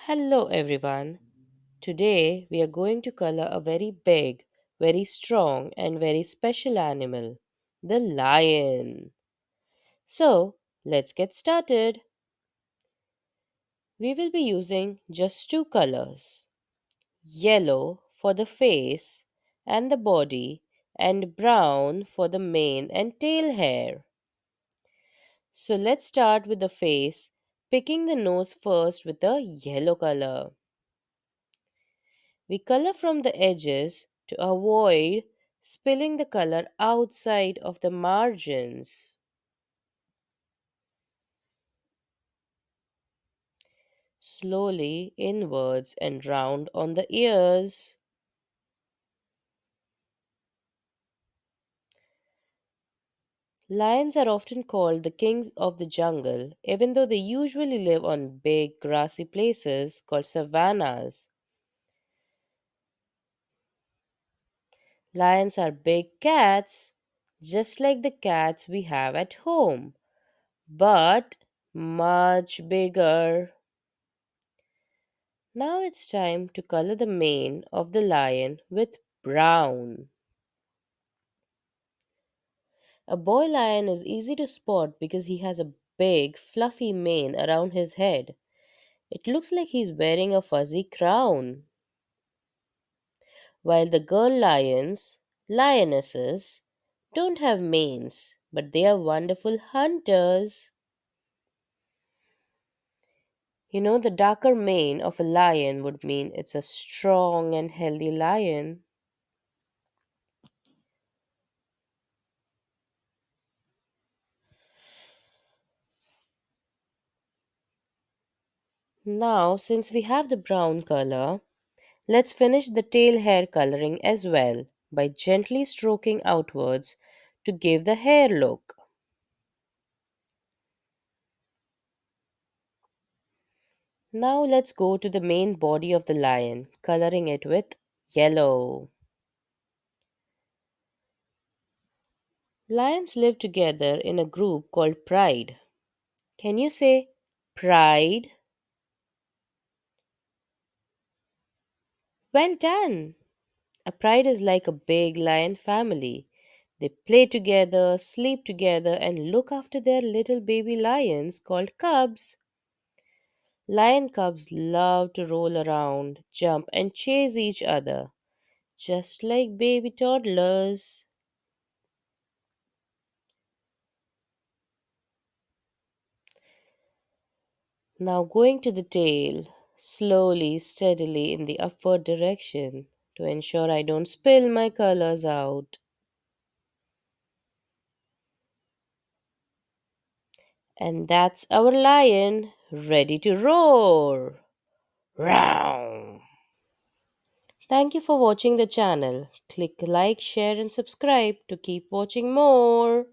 Hello everyone. Today we are going to color a very big, very strong, and very special animal, the lion. So let's get started. We will be using just two colors, yellow for the face and the body, and brown for the mane and tail hair. So let's start with the face, picking the nose first with a yellow color. We color from the edges to avoid spilling the color outside of the margins. Slowly inwards and round on the ears. Lions are often called the kings of the jungle, even though they usually live on big grassy places called savannas. Lions are big cats, just like the cats we have at home, but much bigger. Now it's time to color the mane of the lion with brown. A boy lion is easy to spot because he has a big, fluffy mane around his head. It looks like he's wearing a fuzzy crown. While the girl lions, lionesses, don't have manes, but they are wonderful hunters. The darker mane of a lion would mean it's a strong and healthy lion. Now, since we have the brown color, let's finish the tail hair coloring as well by gently stroking outwards to give the hair look. Now let's go to the main body of the lion, coloring it with yellow. Lions live together in a group called pride. Can you say pride? Well done! A pride is like a big lion family. They play together, sleep together, and look after their little baby lions called cubs. Lion cubs love to roll around, jump, and chase each other, just like baby toddlers. Now going to the tail, slowly, steadily in the upward direction to ensure I don't spill my colors out. And that's our lion, ready to roar. Row. Thank you for watching the channel. Click like, share, and subscribe to keep watching more.